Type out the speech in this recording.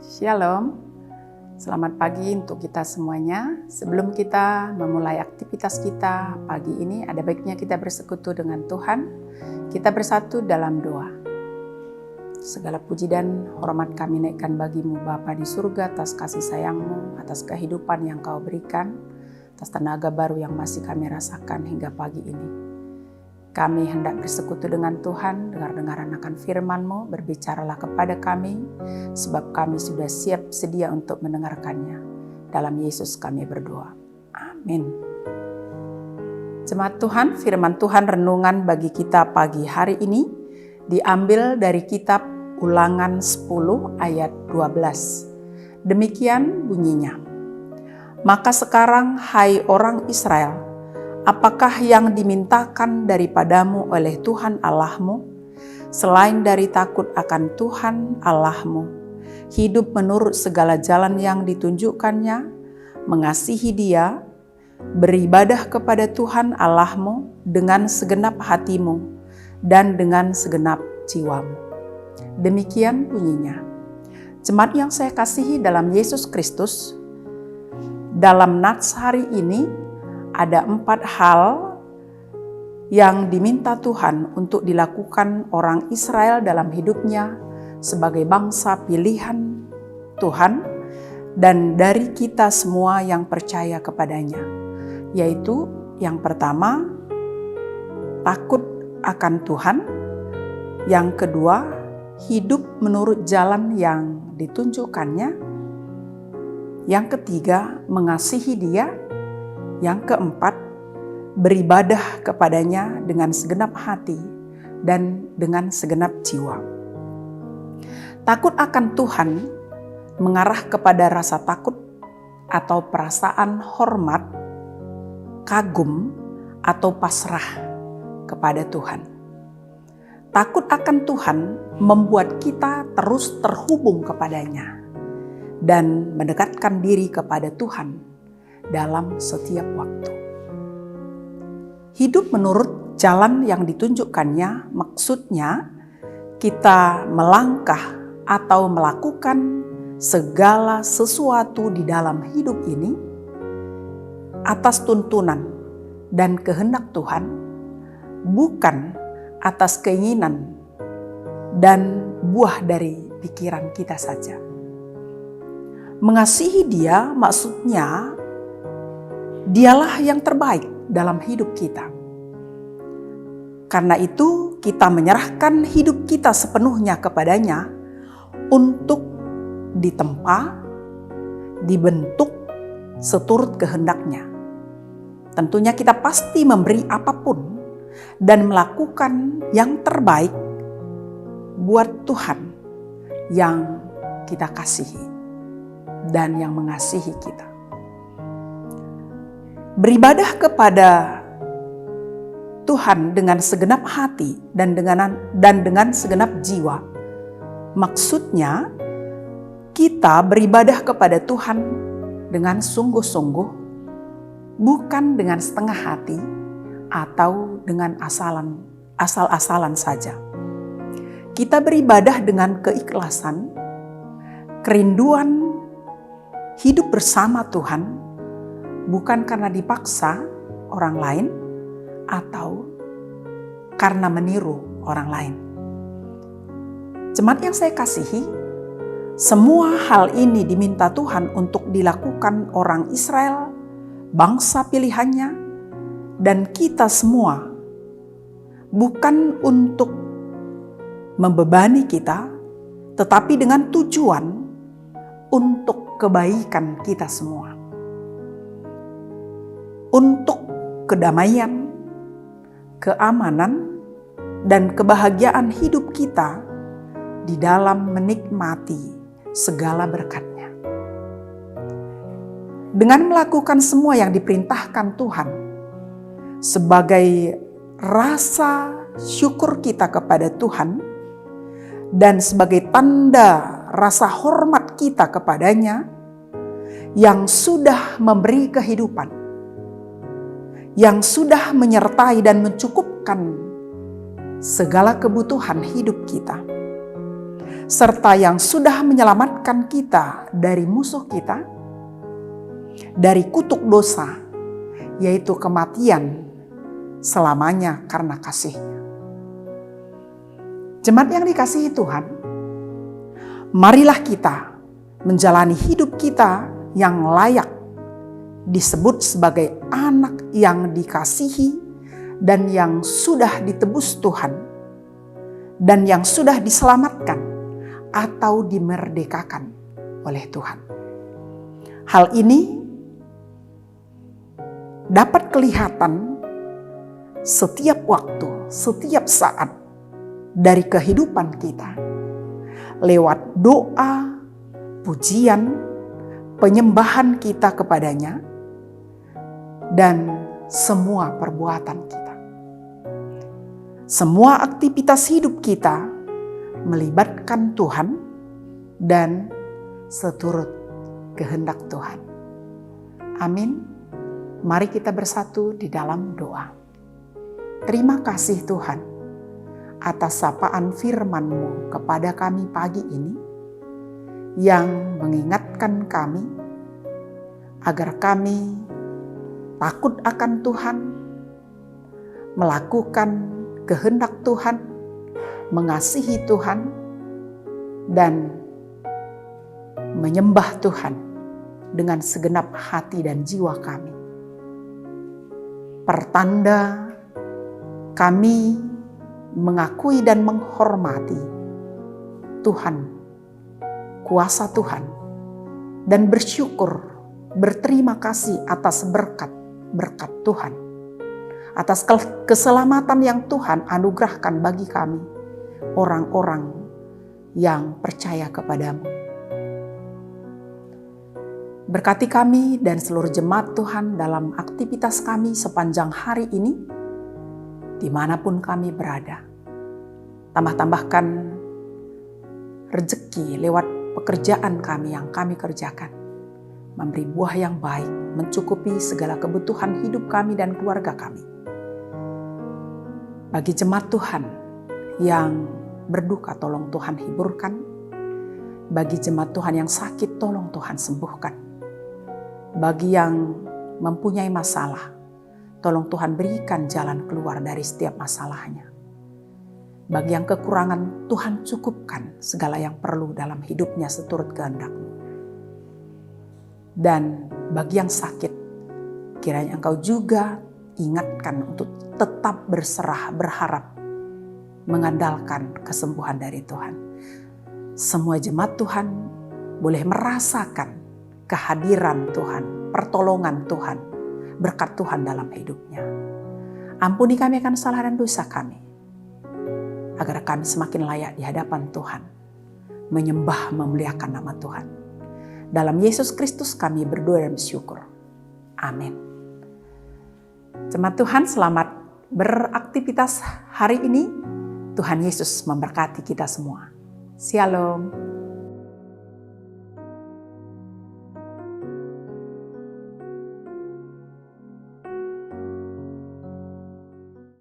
Shalom, selamat pagi untuk kita semuanya. Sebelum kita memulai aktivitas kita pagi ini, ada baiknya kita bersekutu dengan Tuhan. Kita bersatu dalam doa. Segala puji dan hormat kami naikkan bagimu Bapa di surga atas kasih sayangmu, atas kehidupan yang kau berikan, atas tenaga baru yang masih kami rasakan hingga pagi ini. Kami hendak bersekutu dengan Tuhan, dengar-dengaran akan firman-Mu, berbicaralah kepada kami, sebab kami sudah siap sedia untuk mendengarkannya. Dalam Yesus kami berdoa. Amin. Jemaat Tuhan, firman Tuhan renungan bagi kita pagi hari ini, diambil dari kitab Ulangan 10 ayat 12. Demikian bunyinya. Maka sekarang, hai orang Israel, apakah yang dimintakan daripadamu oleh Tuhan Allahmu, selain dari takut akan Tuhan Allahmu, hidup menurut segala jalan yang ditunjukkannya, mengasihi Dia, beribadah kepada Tuhan Allahmu dengan segenap hatimu dan dengan segenap jiwamu. Demikian bunyinya. Jemaat yang saya kasihi dalam Yesus Kristus, dalam nats hari ini, ada 4 hal yang diminta Tuhan untuk dilakukan orang Israel dalam hidupnya sebagai bangsa pilihan Tuhan dan dari kita semua yang percaya kepadanya. Yaitu yang pertama, takut akan Tuhan. Yang kedua, hidup menurut jalan yang ditunjukkannya. Yang ketiga, mengasihi Dia. Yang keempat, beribadah kepadanya dengan segenap hati dan dengan segenap jiwa. Takut akan Tuhan mengarah kepada rasa takut atau perasaan hormat, kagum, atau pasrah kepada Tuhan. Takut akan Tuhan membuat kita terus terhubung kepadanya dan mendekatkan diri kepada Tuhan dalam setiap waktu. Hidup menurut jalan yang ditunjukkannya, maksudnya kita melangkah atau melakukan segala sesuatu di dalam hidup ini atas tuntunan dan kehendak Tuhan, bukan atas keinginan dan buah dari pikiran kita saja. Mengasihi Dia maksudnya Dialah yang terbaik dalam hidup kita. Karena itu kita menyerahkan hidup kita sepenuhnya kepadanya untuk ditempa, dibentuk seturut kehendaknya. Tentunya kita pasti memberi apapun dan melakukan yang terbaik buat Tuhan yang kita kasihi dan yang mengasihi kita. Beribadah kepada Tuhan dengan segenap hati dan dengan segenap jiwa. Maksudnya kita beribadah kepada Tuhan dengan sungguh-sungguh, bukan dengan setengah hati atau dengan asal-asalan saja. Kita beribadah dengan keikhlasan, kerinduan hidup bersama Tuhan, bukan karena dipaksa orang lain atau karena meniru orang lain. Jemaat yang saya kasihi, semua hal ini diminta Tuhan untuk dilakukan orang Israel, bangsa pilihannya, dan kita semua, bukan untuk membebani kita, tetapi dengan tujuan untuk kebaikan kita semua. Untuk kedamaian, keamanan, dan kebahagiaan hidup kita di dalam menikmati segala berkat-Nya. Dengan melakukan semua yang diperintahkan Tuhan sebagai rasa syukur kita kepada Tuhan dan sebagai tanda rasa hormat kita kepadanya yang sudah memberi kehidupan, yang sudah menyertai dan mencukupkan segala kebutuhan hidup kita. serta yang sudah menyelamatkan kita dari musuh kita, dari kutuk dosa, yaitu kematian selamanya karena kasih-Nya. Jemaat yang dikasihi Tuhan, marilah kita menjalani hidup kita yang layak disebut sebagai anak yang dikasihi dan yang sudah ditebus Tuhan dan yang sudah diselamatkan atau dimerdekakan oleh Tuhan. Hal ini dapat kelihatan setiap waktu, setiap saat dari kehidupan kita lewat doa, pujian, penyembahan kita kepadanya, dan semua perbuatan kita. Semua aktivitas hidup kita melibatkan Tuhan dan seturut kehendak Tuhan. Amin. Mari kita bersatu di dalam doa. Terima kasih Tuhan atas sapaan firman-Mu kepada kami pagi ini yang mengingatkan kami agar kami takut akan Tuhan, melakukan kehendak Tuhan, mengasihi Tuhan, dan menyembah Tuhan dengan segenap hati dan jiwa kami. Pertanda kami mengakui dan menghormati Tuhan, kuasa Tuhan, dan bersyukur, berterima kasih atas berkat Tuhan, atas keselamatan yang Tuhan anugerahkan bagi kami, orang-orang yang percaya kepadamu. Berkati kami dan seluruh jemaat Tuhan dalam aktivitas kami sepanjang hari ini, dimanapun kami berada. Tambah-tambahkan rezeki lewat pekerjaan kami yang kami kerjakan. Memberi buah yang baik, mencukupi segala kebutuhan hidup kami dan keluarga kami. Bagi jemaat Tuhan yang berduka, tolong Tuhan hiburkan. Bagi jemaat Tuhan yang sakit, tolong Tuhan sembuhkan. Bagi yang mempunyai masalah, tolong Tuhan berikan jalan keluar dari setiap masalahnya. Bagi yang kekurangan, Tuhan cukupkan segala yang perlu dalam hidupnya seturut kehendak-Mu. Dan bagi yang sakit, kiranya Engkau juga ingatkan untuk tetap berserah, berharap, mengandalkan kesembuhan dari Tuhan. Semua jemaat Tuhan boleh merasakan kehadiran Tuhan, pertolongan Tuhan, berkat Tuhan dalam hidupnya. Ampuni kami akan salah dan dosa kami, agar kami semakin layak di hadapan Tuhan, menyembah, memuliakan nama Tuhan. Dalam Yesus Kristus kami berdoa dan bersyukur. Amin. Jemaat Tuhan, selamat beraktivitas hari ini. Tuhan Yesus memberkati kita semua. Shalom.